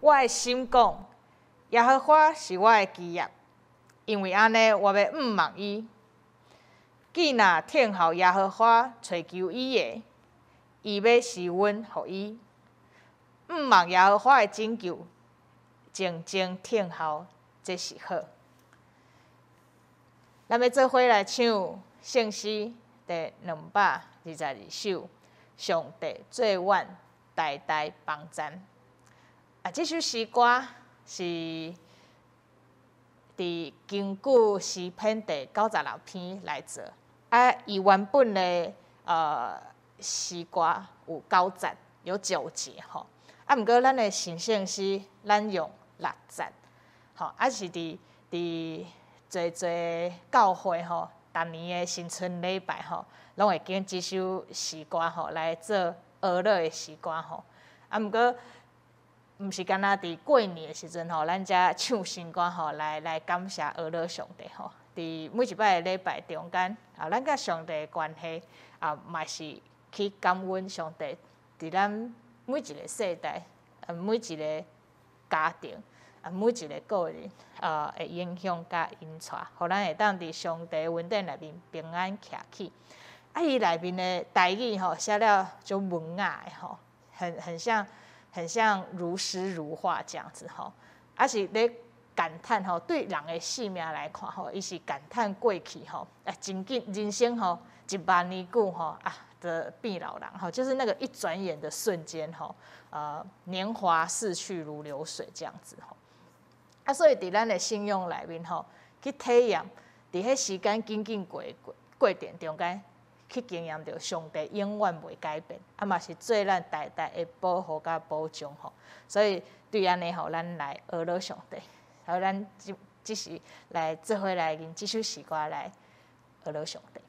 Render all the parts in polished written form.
我的心讲，耶和华是我的基业，因为安尼，我要望伊。既若听候耶和华找求伊的，伊要施恩予伊。望耶和华的拯救，静静听候，这是好。咱要做伙来唱圣诗第222首，上帝做阮代代帮赞。这首诗歌是伫根据诗篇第96篇来做。伊原本的诗歌有9节，有9节吼。毋过咱的神圣诗，咱用6节，吼，是伫侪教会吼，逐年的新春礼拜吼，拢会拣即首诗歌吼来做俄乐的诗歌吼。毋过，毋是干那伫过年的时阵吼，咱才唱新歌吼，来感谢俄乐上帝吼。伫每一摆的礼拜中间，咱甲上帝的关系嘛是去感恩上帝伫咱每一个世代，每一个家庭，每一个个人的影响甲引带，互咱会当伫上帝的恩典内面平安徛起。伊内面的台语吼写了就文雅的吼，很像如诗如画这样子吼，是咧感叹吼，对人的性命来看吼，伊是感叹过去吼，真紧人生吼10000年久吼的变老人吼，就是那个一转眼的瞬间吼，年华逝去如流水这样子吼。所以伫咱的信仰内面吼，去体验伫迄时间紧过程中间，去经验到上帝永远袂改变，嘛是做咱代代的保护甲保障吼。所以对安尼吼，咱来学乐上帝，然后咱即时来做伙来用即首诗歌来学乐上帝。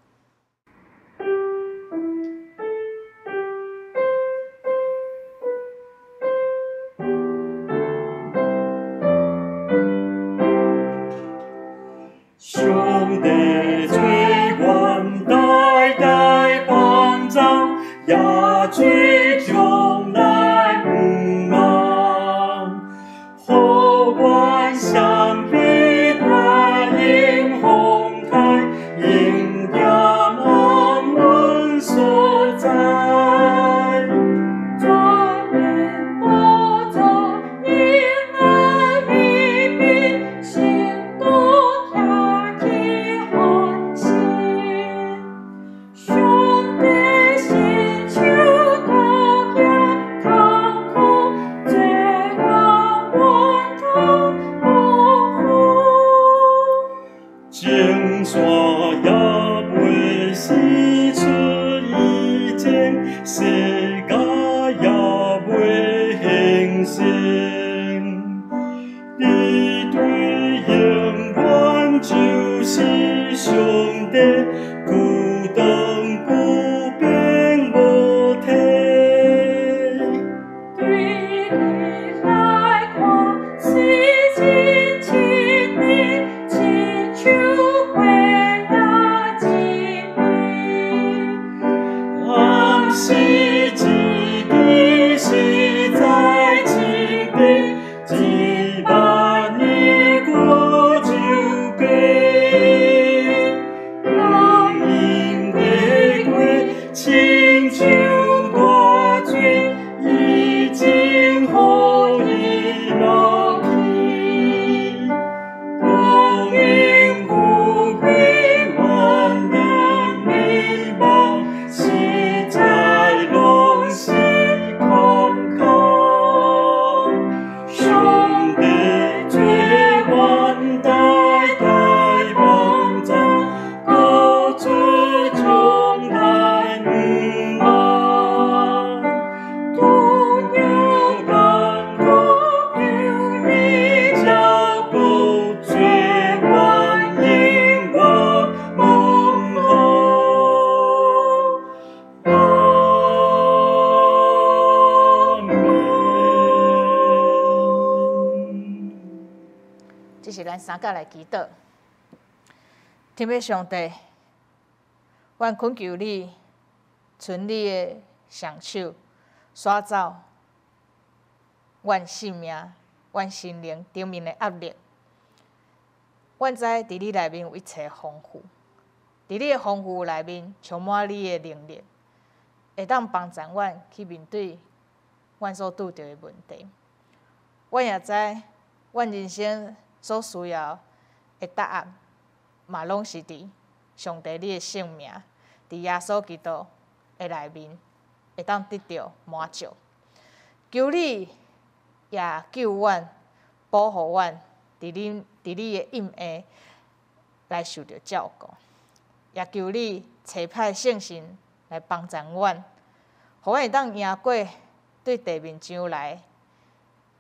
上帝做阮代代帮助，也做将来望，互阮相彼大迎风台，迎着安稳所在。情线也袂失出意境，世界也袂形成。你对永远就是上帝，孤单不变无替。对你来看，是真亲密，亲像花也真美。暗示一字实在真白。10000年过就过，光阴地过，亲像大水，已经予伊落去。光阴不归，万年迷茫，实在拢是空空。上帝做阮代代帮助，到处将来望。拄着艰苦，求你照顾，做阮永远问候。这是咱三角来祈祷，天父上帝，阮恳求你，存你的双手，刷走阮性命阮心灵顶面的压力。阮知伫你内面有一切丰富，伫你的丰富内面充满你的能力，会当帮助阮去面对阮所拄着的问题。阮也知，阮人生所需要的答案，嘛拢是伫上帝你的性命，伫耶稣基督的内面，会当得到满足。求你也救阮，保护阮，伫你的荫下来受到照顾。也求你差派圣神来帮助阮，互阮会当赢过对地面上来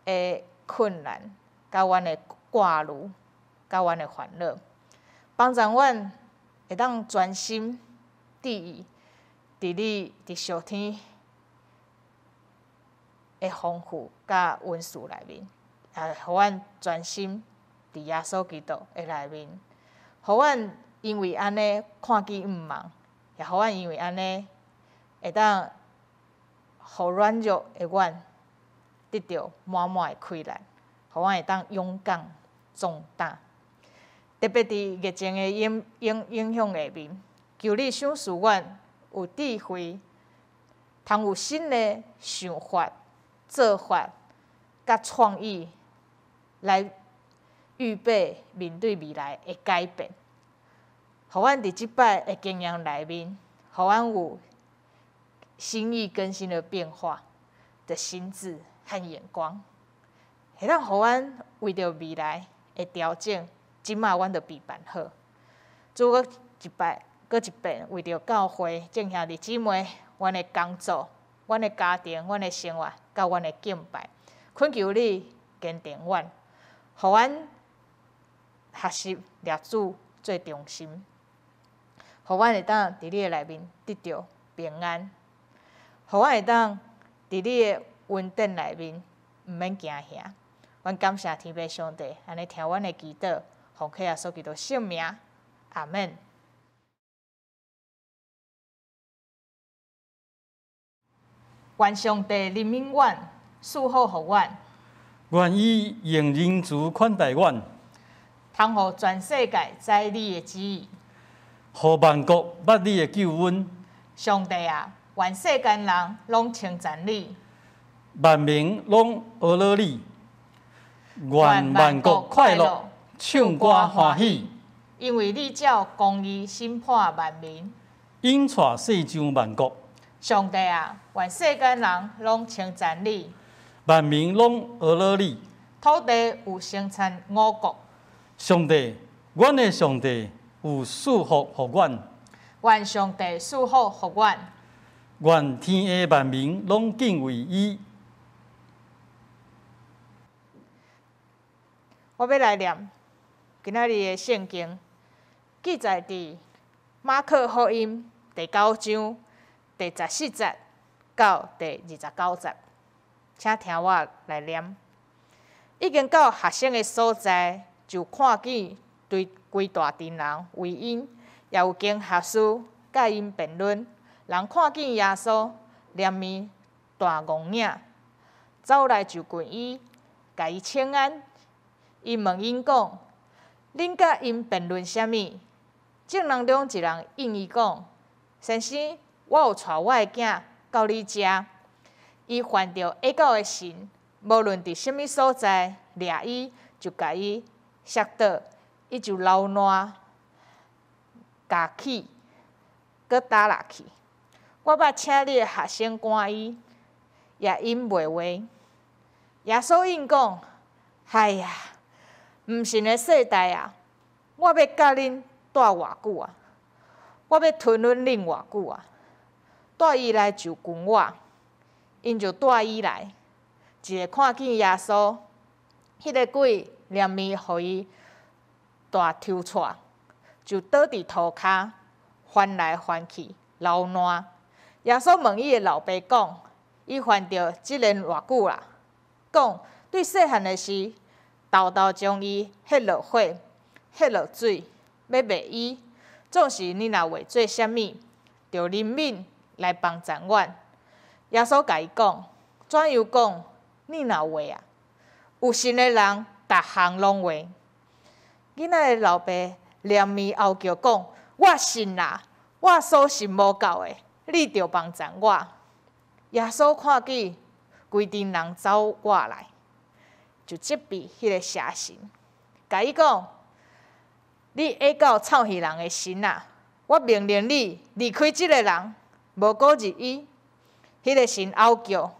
的困难，甲阮的挂虑，甲阮的烦恼，帮助阮会当专心致意伫上天的丰富甲恩赐内面，也互阮专心伫耶稣基督的内面，互阮因为安尼看见毋茫，也互阮因为安尼会当互软弱的阮得到满满的快乐，互阮会当勇敢壮胆。特别伫疫情的影响下面，求你赏赐阮有智慧，通有新的想法、做法，甲创意来预备面对未来的改变。互阮伫即摆的经验内面，互阮有心意更新的变化的心智和眼光，会当互阮为着未来的调整，即马阮着备办好。做搁一遍，为着教会众兄弟姊妹，阮的工作、阮的家庭、阮的生活，甲阮的敬拜，恳求你坚定阮，互阮学习掠主最中心，互阮会当伫你的内面得到平安，互阮会当伫你的恩典内面毋免惊吓。阮感谢天父上帝，安尼听阮的祈祷，奉靠耶稣基督圣名，阿门。愿上帝怜悯阮，赐福互阮，愿意用仁慈款待阮，通互全世界知你的旨意，互万国捌你的救恩。上帝啊，愿世间人拢称赞你，万民拢学乐你。愿万国快乐，唱歌欢喜，因为你照公义审判万民，引带世上万国。上帝啊，愿世间人拢称赞你，万民拢学乐你。土地有生产五国，上帝，阮的上帝有赐福互阮。愿上帝赐福互阮，愿天下万民拢敬畏伊。我要来念今仔日的圣经，记载伫马可福音第9章第14节到第29节，请听我来念。已经到学生的所在，就看见对规大群人围因，也有经学士甲因辩论。人看见耶稣，脸面大戆影，走来就近伊，甲伊请安。伊问因讲：“恁甲因辩论啥物？”众人中一人应伊讲：“先生，我有带我的囝到你遮，伊犯着恶狗的神，无论伫什物所在，掠伊就甲伊摔倒，伊就流烂、咬起，搁打落去。我捌请你的学生赶伊，也因袂话。”耶稣应讲：“哎呀！毋信的世代啊，我要甲恁带偌久啊？我要吞忍恁偌久啊？带伊来就近我，因就带伊来。一个看见耶稣，迄个鬼脸面互伊大抽搐，就倒伫涂骹，翻来翻去，流烂。耶稣问伊的老爸讲：“伊犯着即个偌久啦？”讲对细汉的时。豆豆将伊迄落火，迄落水，要灭伊。总是你若会做啥物，就怜悯来帮助阮。耶稣甲伊讲：“怎样讲？你若会啊？有信的人，逐项拢话。囡仔的老爸连面后叫讲：“我信啦，我所信无够的，你着帮赞我。”耶稣看见规阵人走过来，就责备迄个邪神，甲伊讲：“你下到臭戏人的神啊！我命令你离开即个人，无过日伊。”迄个神嗷叫，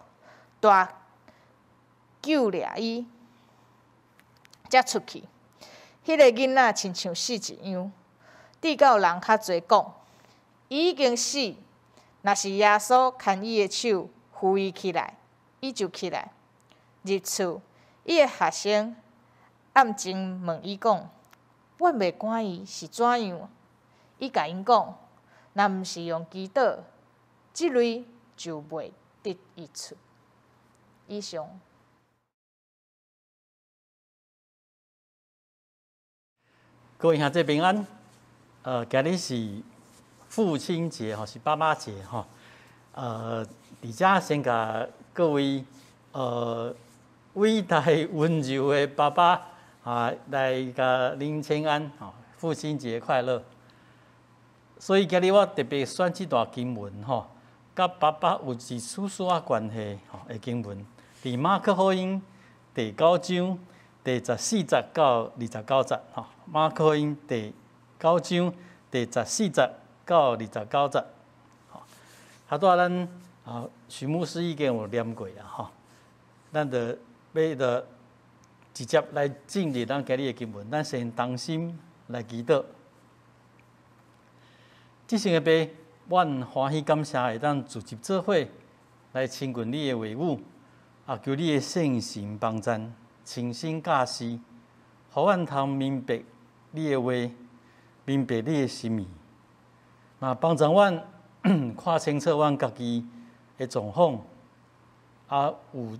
大救掠伊，才出去。迄个囡仔亲像死一样，地到人较侪讲，伊已经死。若是耶稣牵伊的手扶伊起来，伊就起来。入厝，伊的学生暗前问伊讲：“阮袂管伊是怎样？”伊甲因讲：“若毋是用祈祷，即类就袂得伊出。”以上。各位兄弟平安。今日是父亲节吼，是爸爸节吼。伫遮先甲各位伟大温柔的爸爸来甲您请安吼，父亲节快乐。所以今日我特别选这段经文吼，甲爸爸有一丝丝啊关系吼的经文，伫马可福音第9章第14节到29节吼，马可福音第9章第14节到29节。好多咱徐牧师已经有念过啊吼，咱要直接来进入咱今日的经文，咱先同心来祈祷。即生的爸，阮欢喜感谢会当组织做伙来亲近你的话语，求你的圣神帮赞，清心教示，互阮通明白你的话，明白你的心意，帮助阮看清楚阮家己的状况，有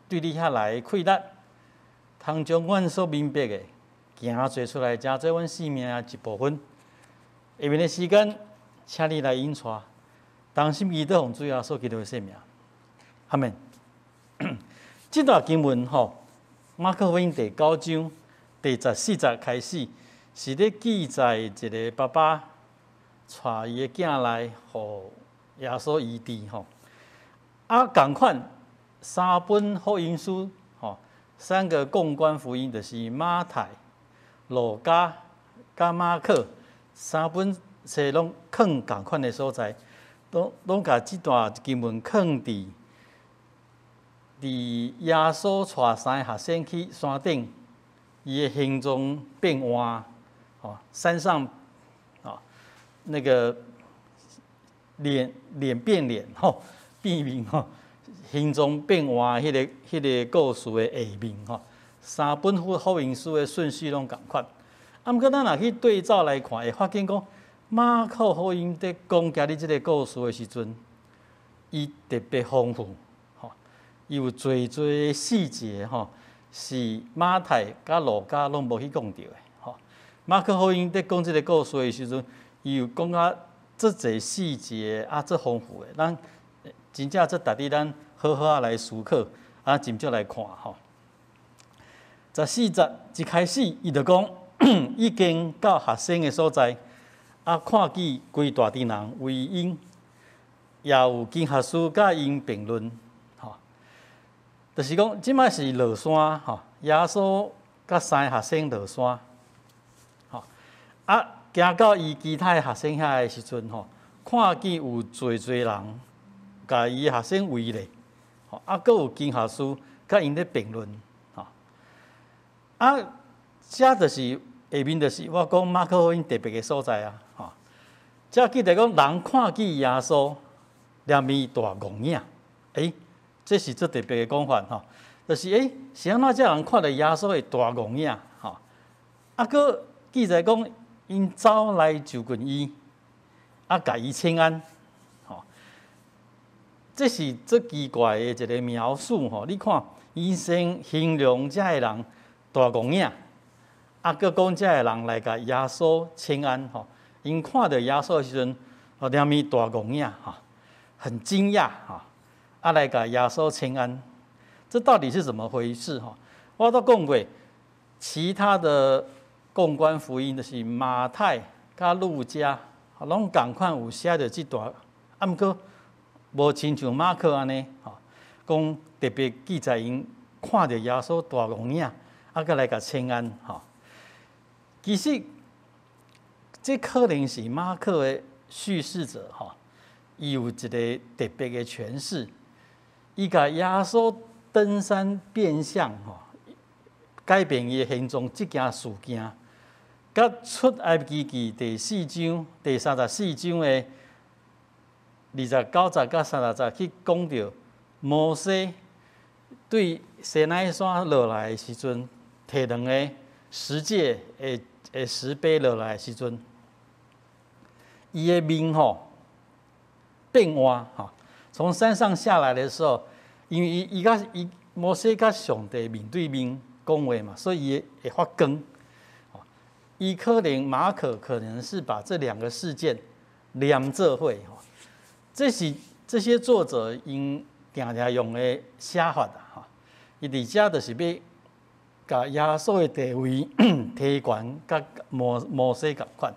对你遐来的快乐，通将阮所明白的行做出来，成做阮生命的一部分。下面的时间，请你来引带，同心祈祷，奉主耶稣基督的圣名，阿门。这段经文吼，马可福音第9章第14节开始，是咧记载一个爸爸带伊的囝来，互耶稣医治吼。同款3本福音书吼，3个共观福音就是马太、路加、甲马可3本册拢放同款的所在，拢甲这段经文放伫耶稣带3个学生去山顶，伊的行踪变换，山上那个脸变脸变面行踪变换迄个故事的下面3本福音书的顺序拢同款。毋过咱若去对照来看，会发现讲马可福音在讲今日即个故事的时阵，伊特别丰富，伊有侪的细节是马太甲路加拢无去讲到的。马可福音在讲即个故事的时阵，伊有讲啊，足侪细节足丰富的，咱真正值得咱好好来思考，斟酌来看14节一开始，伊就讲已经到学生的所在，看见规大阵人围因，也有经学士甲因评论，就是讲即摆是落山耶稣甲3个学生落山，行到伊其他的学生遐的时阵看见有侪人甲伊的学生围咧，佫有经学士甲因咧评论，这就是下面就是我讲马可福音特别的所在这记得讲人看见耶稣连面大戆影，这是最特别的讲法就是是安怎这人看到耶稣的大戆影佫记载讲因走来就近伊，甲伊请安，这是最奇怪的一个描述你看，医生形容这个人大戆影，佫讲这个人来甲耶稣请安因看到耶稣的时阵，连面大戆影很惊讶来甲耶稣请安，这到底是怎么回事我都讲过，其他的共观福音就是马太甲路加，拢共款有写着即段，啊，毋过无亲像马可安尼，吼，讲特别记载因看着耶稣大红影，啊，佮来甲请安，吼。其实，这可能是马可的叙事者，吼，伊有一个特别的诠释，伊甲耶稣登山变相，吼，改变伊的行踪即件事件，甲出埃及记第4章、第34章的29节甲30节去讲到摩西对西奈山落来的时阵，摕2个十诫的石碑落来的时阵，伊的面变换从山上下来的时候，因为伊摩西甲上帝面对面讲话嘛，所以伊会发光。伊可能马可可能是把这2个事件连做伙，这些作者因常常用的写法啊，伊伫遮就是要甲耶稣的地位提悬，甲摩西共款，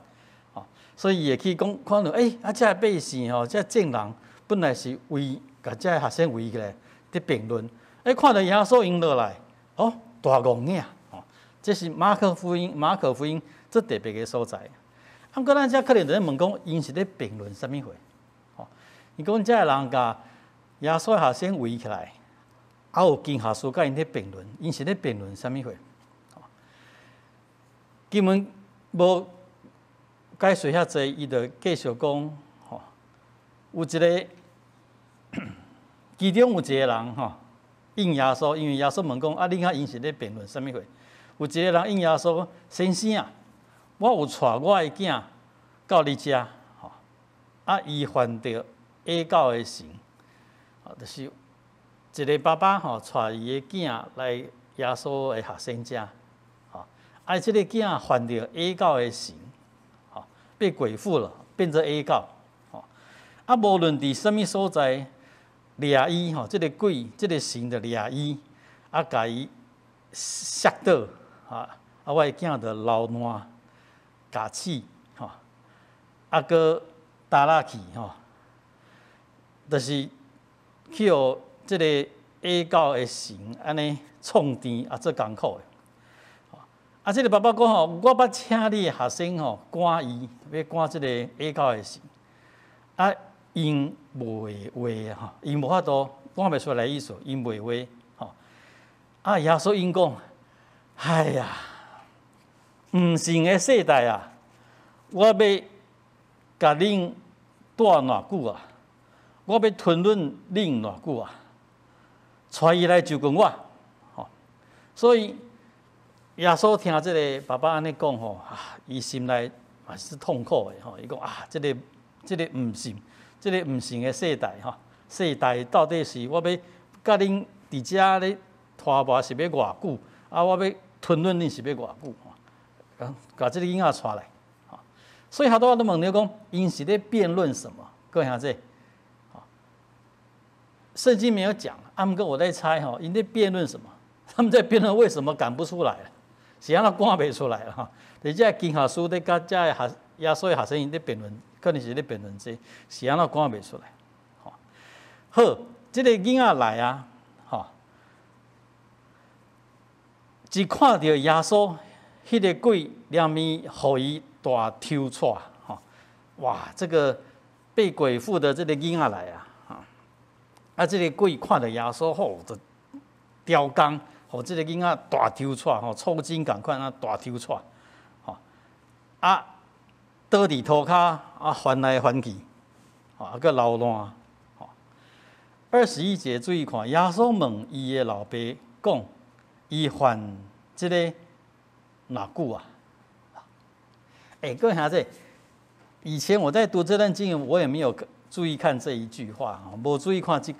所以伊会去讲看到，这百姓这证人本来是为甲这学生围起来伫评论，看到耶稣因落来，大戆影，这是马可福音最特别的所在。啊，不过咱遮可能在问讲，因是咧评论啥物货？伊讲遮个人甲耶稣学生围起来，有经学书甲因咧评论，因是咧评论啥物货？根本无解说遐济，伊就继续讲，有一个，其中有一个人应耶稣，因为耶稣问讲，你看因是咧评论啥物货？有一个人应耶稣，先生啊，我有带我的囝到你遮，伊犯着恶狗的神，就是一个爸爸带伊的囝来耶稣的学生遮，即个囝犯着恶狗的神，被鬼附了，变做恶狗，无论伫什么所在，掠伊即个鬼，即个神就掠伊，甲伊摔倒，我的囝就流烂、假死，搁打落去，就是去互即个恶狗的神安尼创甜做艰苦的。即个爸爸讲我捌请你的学生赶伊，要赶即个恶狗的神，因袂话因无法度赶袂出来意思，因袂话，耶稣因讲，哎呀，毋信的世代啊，我要甲恁带偌久啊？我要吞论恁偌久啊？带伊来就跟我，所以耶稣听即个爸爸安尼讲伊心内嘛是痛苦的伊讲即个毋信，即个毋信的世代世代到底是我要甲恁伫遮咧拖磨是要偌久？我要吞论恁是要偌久？甲即个囡仔带来。所以好多人都问你讲，因是在辩论什么？各位兄弟，圣经没有讲，不过我在猜因在辩论什么？他们在辩论为什么赶不出来了，是安怎赶袂出来了而且经学书在甲这耶稣的学生因在辩论，可能是在辩论这是安怎赶袂出来？好，这个囡仔来啊，一看到耶稣，迄个鬼连面互伊大抽踹，哇！这个被鬼附的这个囡仔来这个鬼看到耶稣就雕工，这个囡仔大抽踹，抽筋共款大抽踹，倒伫涂骹翻来翻去，搁流烂。21节注意看，耶稣问伊的老爸讲，伊犯这个偌久啊？各位兄弟，以前我在读这段经文，我也没有注意看这一句话，无注意看这句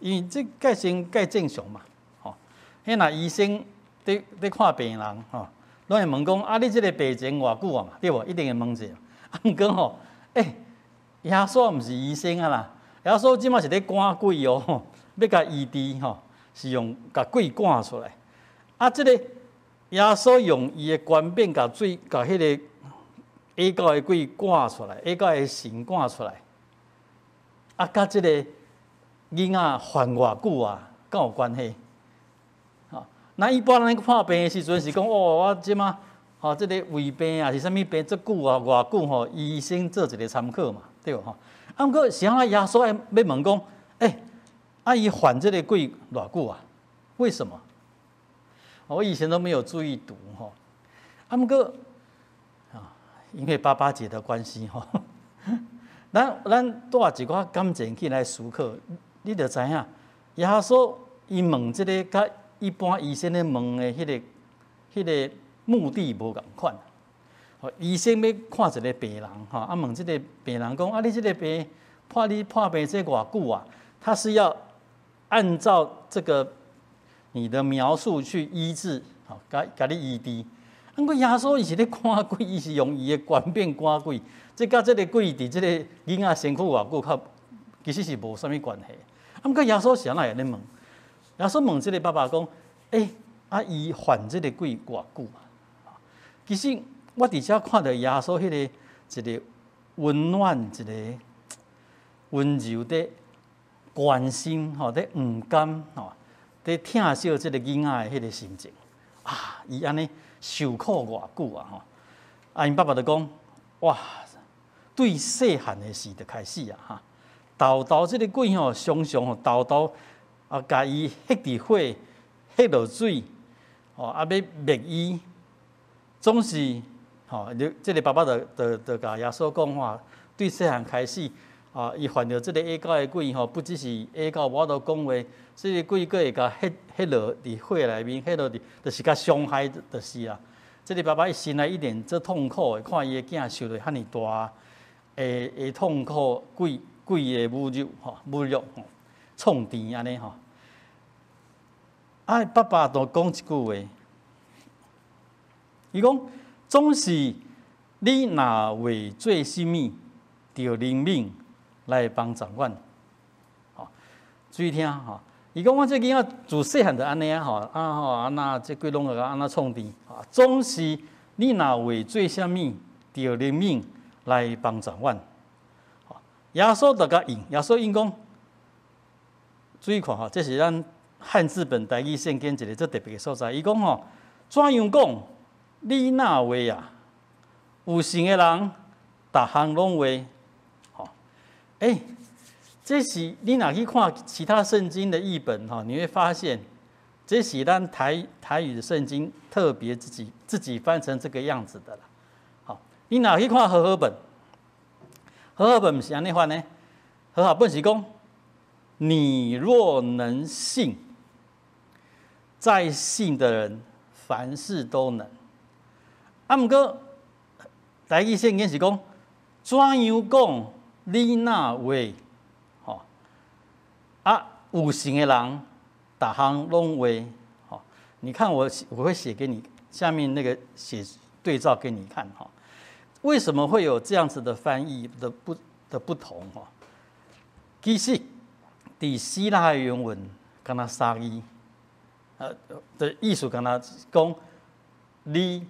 因为这介正常嘛，迄若医生在看病人拢会问讲，你这个病情偌久啊嘛，对无？一定会问者。毋过耶稣毋是医生啊啦，耶稣即马是咧赶鬼要甲医治是用甲鬼赶出来。这个耶稣用伊的权柄，甲水，甲迄个下教的鬼赶出来，下教的神赶出来。甲即个囡仔患偌久啊，敢有关系？那一般人看病的时阵是讲，我即马即个胃病啊是啥物病，足久啊，偌久吼，医生做一个参考嘛，对无吼？毋过是安耶稣要问讲，伊患这个鬼偌久啊？为什么？我以前都没有注意读吼。毋过因为爸节的关系吼，咱带一寡感情起来思考，你着知影，耶稣伊问这个甲一般医生咧问的迄个目的无共款。医生要看一个病人问这个病人讲，你这个病破病这偌久啊？他是要按照这个你的描述去医治，甲你医治。毋过耶稣伊是咧赶鬼，伊是用伊的权柄赶鬼，这甲这个鬼伫这个囡仔身躯偌久，其实是无啥物关系。毋过耶稣是安怎会咧问？耶稣问这个爸爸讲，伊患这个鬼偌久啊？其实我伫遮看到耶稣迄个一个温暖、一个温柔的关心的唔甘在疼惜这个囡仔的迄个心情伊安尼受苦偌久啊因爸爸就讲，哇，对细汉的时就开始豆豆这个鬼常常豆豆甲伊迄伫火，迄落水要灭伊，总是这个爸爸就甲耶稣讲话，对细汉开始伊犯着这个下教的鬼不只是下教无法度讲话，这个鬼佫会甲迄落伫火内面，迄落就是甲伤害就是啦。这个爸爸伊心内一点这痛苦的，看伊的囝受着遐尼大的痛苦，鬼的侮辱创甜安尼爸爸就讲一句话，伊讲总是你若为做甚物，着怜悯来帮助阮。注意听伊讲我这囡仔自细汉就安尼安那这鬼拢个安那创甜总是你若为做啥物，着怜悯来帮助阮。耶稣就甲应，耶稣应讲，注意看这是咱汉字本台语圣经一个最特别的所在。伊讲怎样讲？你若话有信的人，逐项拢话这是你若去看其他圣经的译本你会发现，这是咱台语的圣经特别自己翻成这个样子的啦。你若去看和合本，和合本不是安尼翻呢？和合本是讲，你若能信，在信的人凡事都能。毋过台语圣经是讲，怎样讲？你若话有信的人，逐项拢话你看我会写给你，下面那个写对照给你看为什么会有这样子的翻译的不同其实伫希腊的原文，敢若三字的意思，敢若讲你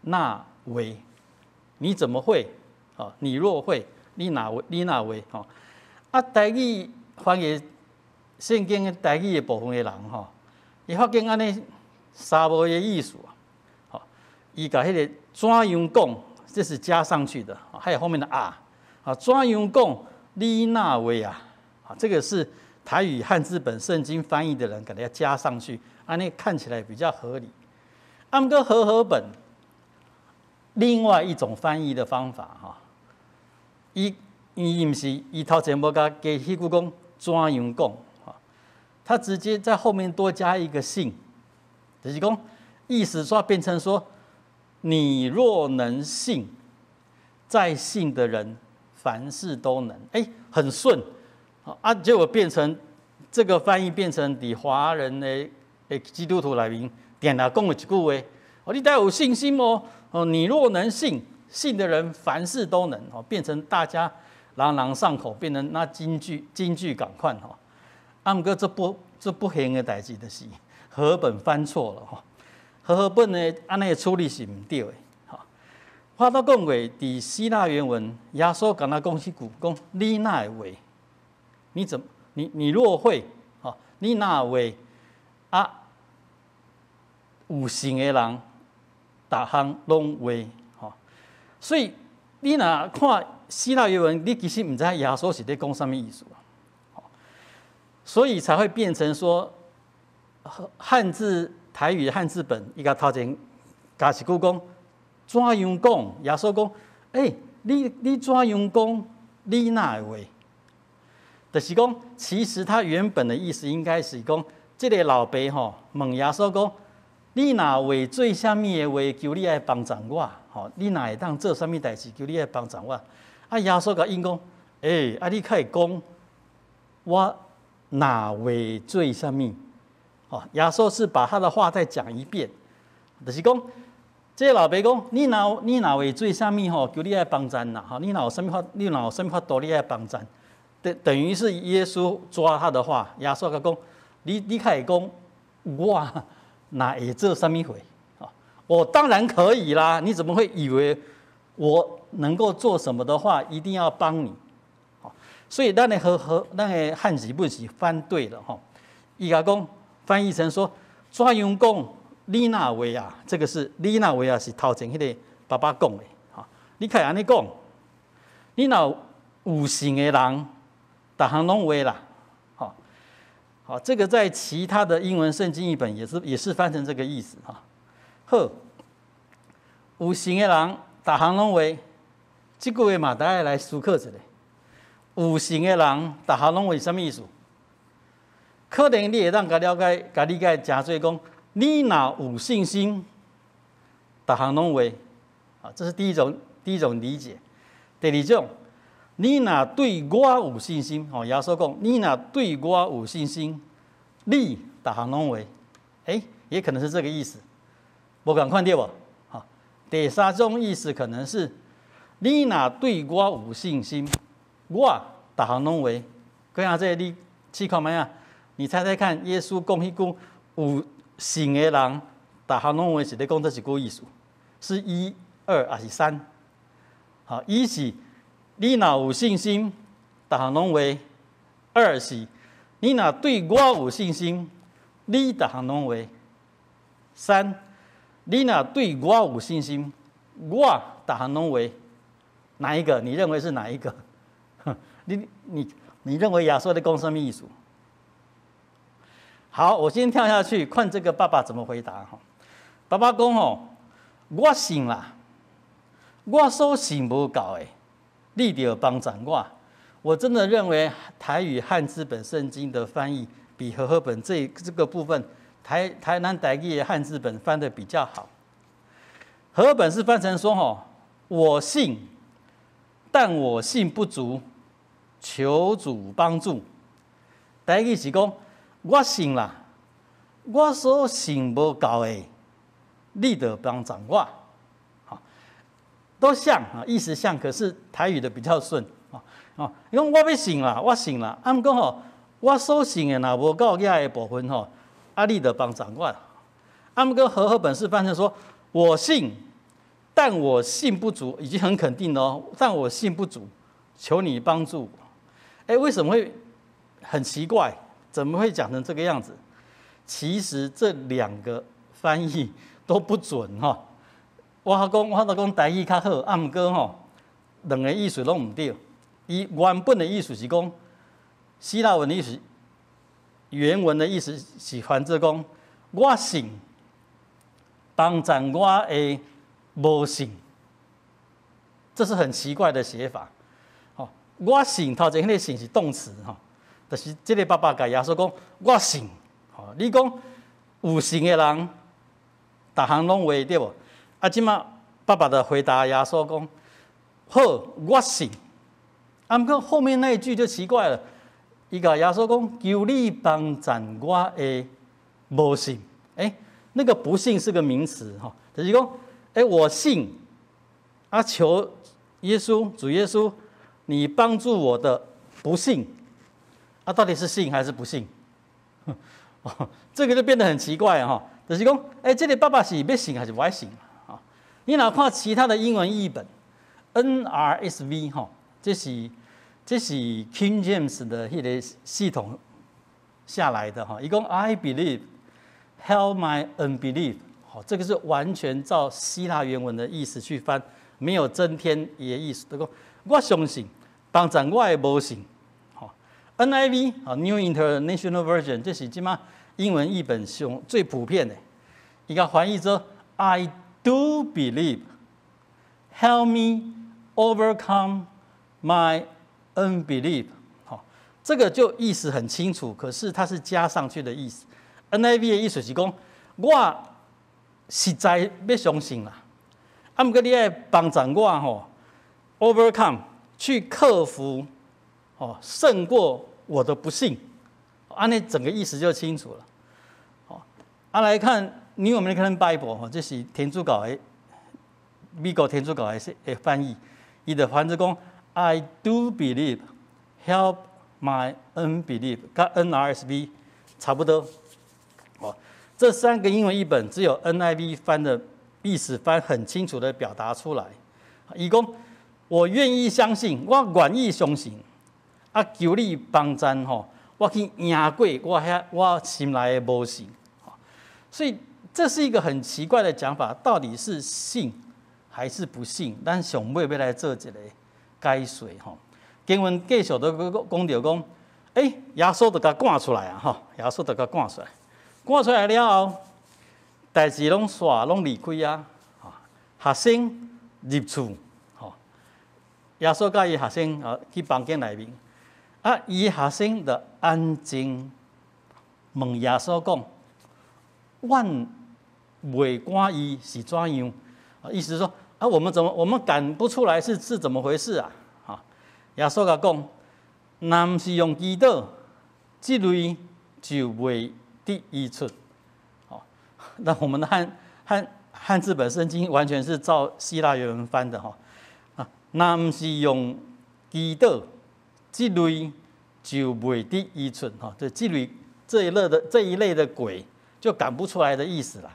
若话，你怎么会你若会，你若话台语翻译圣经的台语的部分的人伊发现安尼三无的意思伊甲迄个怎样讲，这是加上去的还有后面的怎样讲你若话这个是台语汉字本圣经翻译的人给它加上去，安尼看起来比较合理。毋过和合本另外一种翻译的方法伊毋是伊头前无甲加迄句讲怎样讲他直接在后面多加一个信，就是讲意思说变成说，你若能信，在信的人凡事都能，很顺结果变成这个翻译变成伫华人的基督徒内面定来讲的一句话你得有信心你若能信，信的人凡事都能变成大家朗朗上口，变成那金句同款毋过这不幸的代志就是和合本翻错了吼，和合本呢安尼处理是唔对的。吼，我都讲过，伫希腊原文，耶稣跟他讲一句，讲你哪会？你若会，吼，你哪会啊？有信的人，逐项拢会，吼。所以你若看希腊原文，你其实唔知耶稣是在讲什么意思啊。所以才会变成说，汉字台语的汉字本，伊甲头前加一句讲，怎样讲？耶稣讲，你怎样讲？你哪会？就是讲，其实他原本的意思应该是讲，这个老爸吼问耶稣讲，你哪会做啥物的话，求你来帮助我？吼，你哪会当做啥物代志，求你来帮助我？啊，耶稣甲应讲，你可以讲，我哪会做啥物？哦，耶稣是把他的话再讲一遍，就是讲，这个老爸讲，你哪会做啥物吼？求你来帮助啦！吼，你哪有啥物法度，你来帮助？等于是耶稣抓他的话，耶稣甲讲，你可以讲，我哪会做啥物会？哦，我当然可以啦！你怎么会以为我能够做什么的话，一定要帮你？哦，所以咱的汉字本是翻对了哈。伊甲讲翻译成说，怎样讲？你哪会啊？这个是你哪会啊？是头前迄个爸爸讲的哈。你可以安尼讲，你若有信的人，逐项拢会啦。好，这个在其他的英文圣经译本也是翻成这个意思哈。好，有信的人，逐项拢会，这句话嘛，大家来思考一下。有信的人，逐项拢会什么意思？可能你会当甲了解、甲理解真侪讲，你若有信心，逐项拢会。啊，这是第一种理解。第二种，你若对我有信心，吼，耶稣讲，你若对我有信心，你逐项拢会。也可能是这个意思，无共款对无？好，第三种意思可能是，你若对我有信心，我逐项拢会。各位这你试看卖啊？你猜猜看，耶稣讲迄句有信的人，逐项拢会是咧讲这一句意思，是1、2还是3？好，一是你若有信心，逐项拢会；二是你若对我有信心，你逐项拢会；三，你若对我有信心，我逐项拢会。哪一个？你认为是哪一个？你认为耶稣在讲什么意思？好，我先跳下去看这个爸爸怎么回答哈。爸爸讲吼，我信啦，我所信无够的，你就要帮助我。我真的认为台语汉字本圣经的翻译比和合本这个部分台南台语的汉字本翻得比较好。和合本是翻成说吼，我信，但我信不足，求主帮助。台语是讲，我信啦，我所信无够的，你得帮助我。好，都像啊，意思像，可是台语的比较顺啊。因为我要信啦，我信啦，啊，毋过吼，我所信的若无够遐的部分吼，啊，你得帮助我。啊，毋过和合本是翻成说，我信，但我信不足，已经很肯定了哦，但我信不足，求你帮助我。为什么会很奇怪？怎么会讲成这个样子？其实这两个翻译都不准哈。我都讲台语较好，啊，毋过吼，两个意思拢毋对。伊原本的意思是讲，希腊文的意思，原文的意思是翻做讲，我信，帮助我的无信，这是很奇怪的写法。哦，我信头前迄个信是动词哈。就是这个爸爸甲耶稣讲，我信，吼，你讲有信的人，逐项拢会对无？啊，即马爸爸的回答耶稣讲，好，我信。啊，毋过后面那一句就奇怪了，伊甲耶稣讲，求你帮助我的无信。那个不信是个名词哈，就是讲，我信，啊，求耶稣，主耶稣，你帮助我的不信。到底是信还是不信？这个就变得很奇怪哈，就是讲，这个爸爸是要信还是不爱信啊？你哪看其他的英文译本 ，NRSV 哈，这是 King James 的迄个系统下来的哈，一共 I believe, help my unbelief， 好，这个是完全照希腊原文的意思去翻，没有增添伊的意思，就讲我相信，帮助我的无信。NIV 啊 ，New International Version， 这是即马英文译本上最普遍的。伊甲翻译做 I do believe, help me overcome my unbelief。好，这个就意思很清楚，可是它是加上去的意思。NIV 的意思是讲，我实在要相信啦，啊，毋过你要帮助我吼 ，overcome 去克服。胜过我的不幸，按那整个意思就清楚了。来看 New American Bible， 这是天主教的美国天主教的翻译，伊的翻译讲 I do believe, help my unbelief， 跟 NRSV 差不多。这三个英文译本只有 NIV 翻的意思翻很清楚的表达出来。伊讲我愿意相信，我愿意相信。求你帮助吼，我去赢过我心内的无信，所以这是一个很奇怪的讲法，到底是信还是不信？咱上尾要来做一个解说吼。经文继续都讲到讲，耶稣就甲赶出来啊吼，耶稣就甲赶出来，赶出来了后，代志拢离开啊，学生入厝，耶稣甲伊学生去房间内面。伊学生就安静问耶稣讲：“阮未赶伊是怎样？”意思是说我们赶不出来是怎么回事啊？耶稣甲讲：“若不是用祈祷，这类就未得医出。”那我们的汉字本圣经完全是照希腊原文翻的哈。若不是用祈祷。这类就未得医出哈，这一类的鬼就赶不出来的意思啦，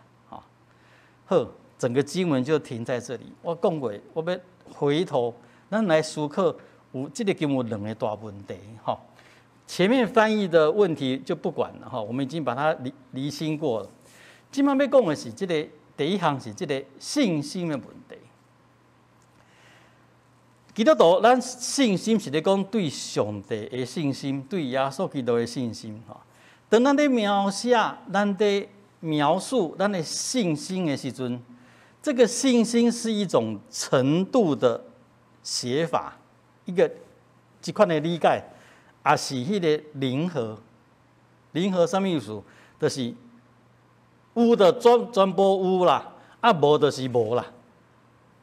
好，整个经文就停在这里。我讲过，我要回头咱来思考，有这个经文两个大问题哈。前面翻译的问题就不管了哈，我们已经把它厘清过了。今晚要讲的是这个第一项是这个信心的问题。基督徒，咱信心是咧讲对上帝的信心，对耶稣基督的信心。当咱咧描述咱的信心的时阵，这个信心是一种程度的写法，一款的理解，也是迄个零和。零和什么意思？就是有的全部有啦，无就是无啦，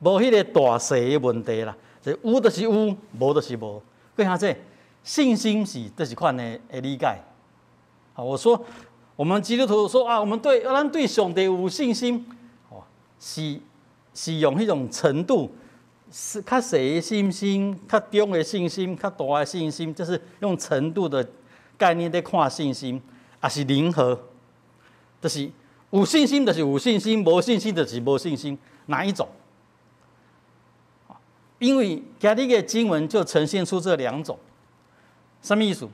无迄个大小的问题啦。有就是有，无就是无。各位这信心是这是款的理解。好，我说我们基督徒说我们咱对上帝有信心，是用迄种程度，是较小的信心、较中的信心、较大的信心，就是用程度的概念在看信心，也是零和，就是有信心就是有信心，无信心就是无信心，哪一种？因为今日的经文就呈现出这两种，什么意思？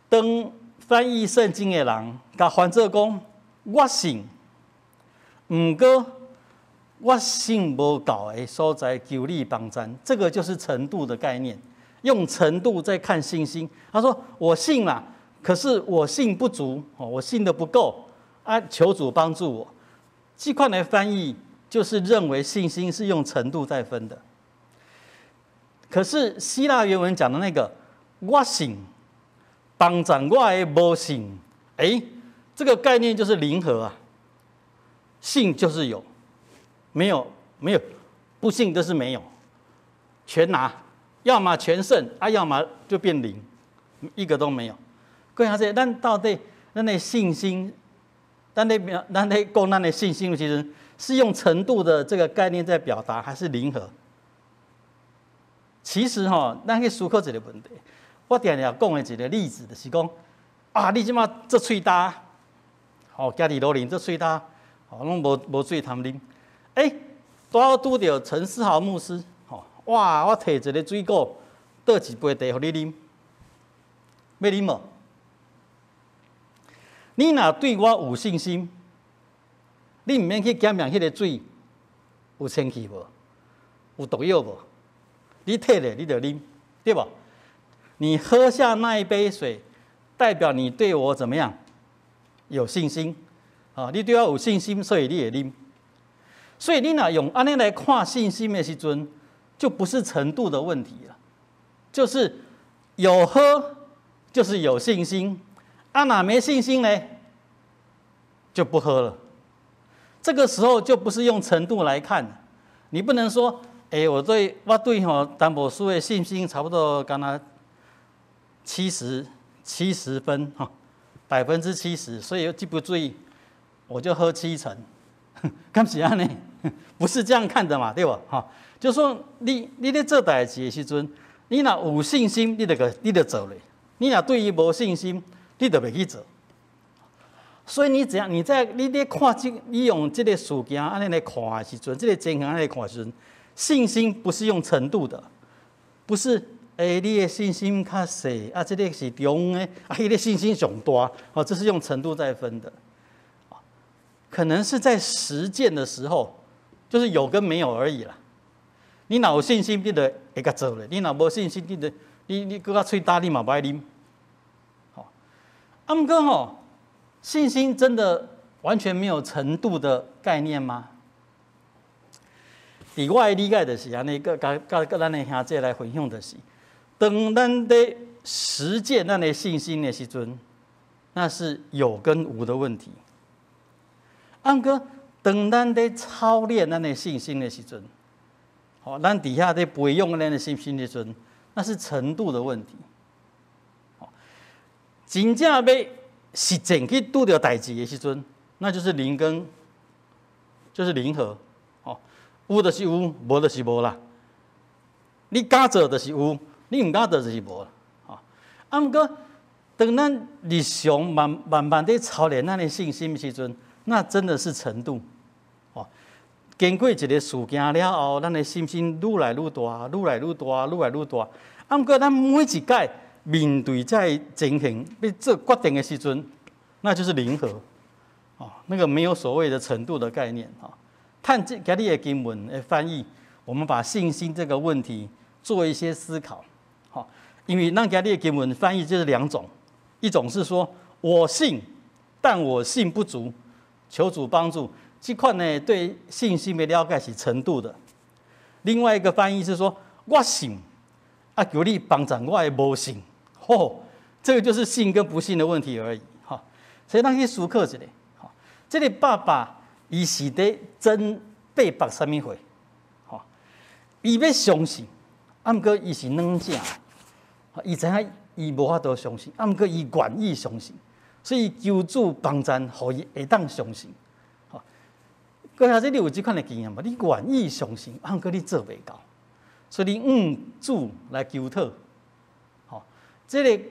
当翻译圣经的人甲翻做讲，我信，毋过我信无够的所在求你帮助，这个就是程度的概念，用程度在看信心。他说我信啦，可是我信不足，我信的不够求主帮助我。这款的翻译就是认为信心是用程度在分的。可是希腊原文讲的那个我信，帮助我的无信，这个概念就是零和啊，信就是有，没有不信就是没有，全拿，要么全胜要么就变零，一个都没有。各位这咱到底咱的信心，咱在讲咱的信心，其实是用程度的这个概念在表达，还是零和？其实咱去思考一个问题。我常常讲的一个例子就是讲你即马做喙焦，吼，家己路啉做水塔，吼，拢无水通啉。拄好拄着陈思豪牧师，吼，哇，我摕一个水果，倒一杯茶互你啉，要啉无？你若对我有信心，你毋免去检验迄个水有清气无，有毒药无？你摕咧，你就啉，对吧？你喝下那一杯水，代表你对我怎么样？有信心啊！你对我有信心，所以你也啉。所以你若用安尼来看信心的时阵，就不是程度的问题了，就是有喝就是有信心，哪没信心呢？就不喝了。这个时候就不是用程度来看，你不能说，我对淡薄书的信心差不多刚才70分哈，70%，所以记不注意，我就喝70%，干是安呢？不是这样看的嘛，对吧？哈，就说你咧做代志的时阵，你若有信心，你就做咧；你若对伊无信心，你就袂去做。所以你咧看你用这个事件安尼来看的时阵，这个情形安尼来看的时阵，信心不是用程度的，不是你的信心较细啊，这个是中的啊，伊的信心上大哦，这是用程度在分的。可能是在实践的时候，就是有跟没有而已啦。你若有信心，你就会甲做咧；你若无信心，你搁较喙焦，你嘛不爱啉。好，毋过吼。信心真的完全没有程度的概念吗？以我的理解就是安尼，甲咱的兄弟来分享就是，当咱在实践咱的信心的时阵，那是有跟无的问题。毋过，当咱在操练咱的信心的时阵，咱底下在培养咱的信心的时阵，那是程度的问题。真正要实践去拄着代志的时阵，那就是零跟，就是零和，有就是有，无就是无啦。你敢做就是有，你唔敢做就是无啦。毋过，当咱日常慢慢地操练咱的信心的时阵，那真的是程度。经过一个事件了后，咱的信心愈来愈大，愈来愈大，愈来愈大。毋过，咱每一届面对这情形要做决定的时阵，那就是零和，那个没有所谓的程度的概念。看今日的经文的翻译，我们把信心这个问题做一些思考。因为咱今日的经文翻译就是两种，一种是说我信，但我信不足，求主帮助。这款呢对信心的了解是程度的。另外一个翻译是说我信，求你帮助我的无信。这个就是信跟不信的问题而已。所以咱去思考一下，这个爸爸伊是在争800什么岁？伊要相信，毋过伊是软正，伊知影伊无法度相信，毋过伊愿意相信，所以求主帮助，互伊会当相信。搁下这你有这款的经验无？你愿意相信，毋过你做袂到，所以你主来求讨。这个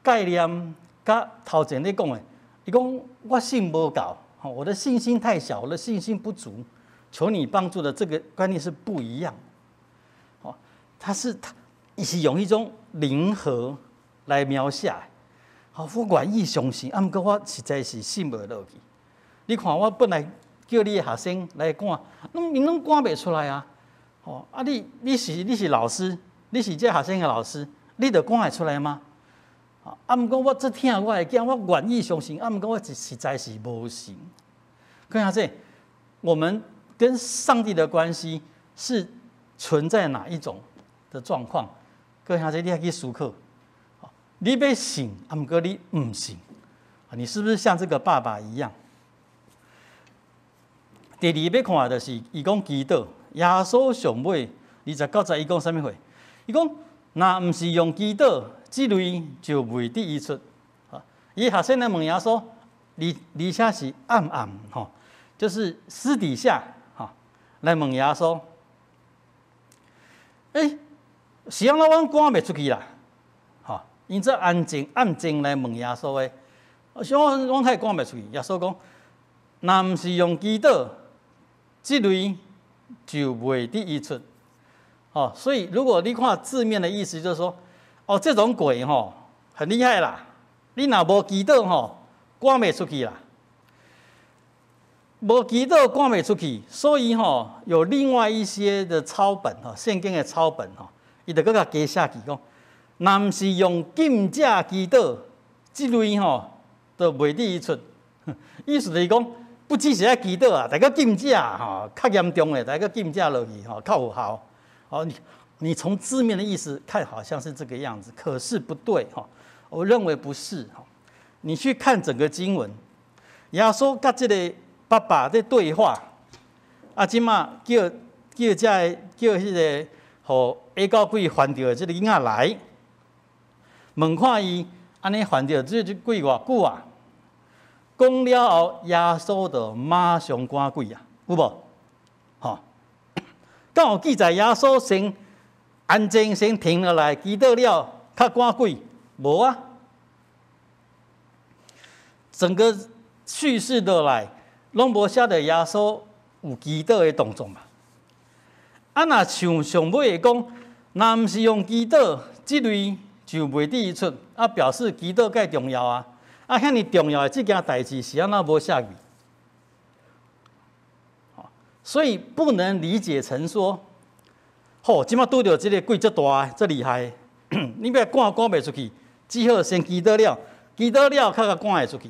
概念甲头前咧讲的，伊讲我信无够，我的信心太小，我的信心不足，求你帮助的这个观念是不一样。他是用一种零和来描写。我愿意相信，毋过我实在是信不落去。你看我本来叫你的学生来赶，你拢赶袂出来啊！你是老师，你是这学生的老师。你就赶会出来吗？毋过我只听我的讲，我愿意相信，毋过我实在是无信。看下这，我们跟上帝的关系是存在哪一种的状况？看下这，你要去思考。你要信，毋过你唔信，你是不是像这个爸爸一样？第二要看的就是伊讲祈祷，耶稣上尾29伊讲啥物话？伊讲。那毋是用祈祷，这类就未得而出。伊学生来问耶稣，而且是暗，就是私底下来问耶稣。是安怎阮赶袂出去啦？因这暗静来问耶稣的，我太讲袂出去。耶稣讲，若毋是用祈祷，即类就袂得医出。哦，所以如果你看字面的意思，就是说，哦，这种鬼吼很厉害啦，你若无祈祷吼，赶袂出去啦。无祈祷赶袂出去，所以吼有另外一些的抄本吼，圣经的抄本吼，伊就搁甲加写去讲，若毋是用禁止祈祷，即类吼都袂得医出。意思就是讲，不只是爱祈祷啊，大家禁止吼，较严重的，大家禁止落去吼，较有效。哦，你从字面的意思看，好像是这个样子，可是不对哈。我认为不是哈。你去看整个经文，耶稣甲这个爸爸在对话，啊，即马叫迄个互下到鬼犯着的这个囡仔来，问看伊安尼犯着这鬼偌久啊？讲了后，耶稣就马上赶鬼啊，有无？吼。敢有记载耶稣先安静先停落来祈祷了，较赶鬼？无啊。整个叙事落来，拢无写着耶稣有祈祷的动作嘛。啊，若像上尾的讲，若毋是用祈祷，即类就袂得出，啊，表示祈祷介重要啊。啊，遐尼重要的这件代志是安怎无写去？所以不能理解成说，吼，即马拄着这个鬼足大、足厉害，你要赶袂出去，只好先祈祷了，祈祷了，较甲赶会出去。